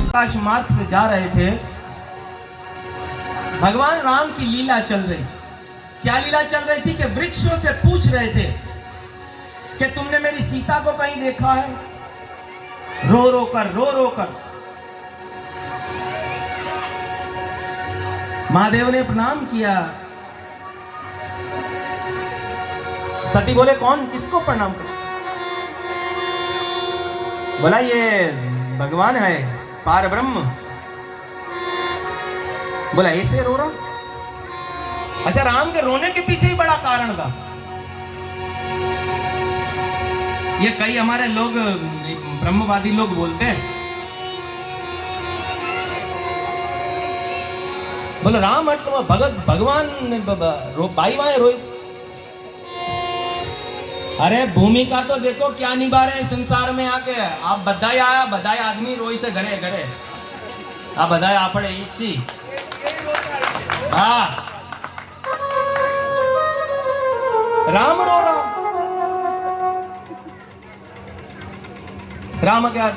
काश मार्ग से जा रहे थे, भगवान राम की लीला चल रही। क्या लीला चल रही थी कि वृक्षों से पूछ रहे थे कि तुमने मेरी सीता को कहीं देखा है? रो रो कर महादेव ने प्रणाम किया। सती बोले कौन, किसको प्रणाम कर? बोला ये भगवान है, पार ब्रह्म। बोला ऐसे रो रहा? अच्छा, राम के रोने के पीछे ही बड़ा कारण था। ये कई हमारे लोग ब्रह्मवादी लोग बोलते हैं, बोले राम हट भगत भगवान बाई वाए रोई। अरे भूमिका तो देखो क्या निभा रहे हैं संसार में आके। आप बधाई आया, बधाई आदमी रोई से घरे घरे आ बधाई आपड़े ईची। हाँ, राम रो रहा। राम क्या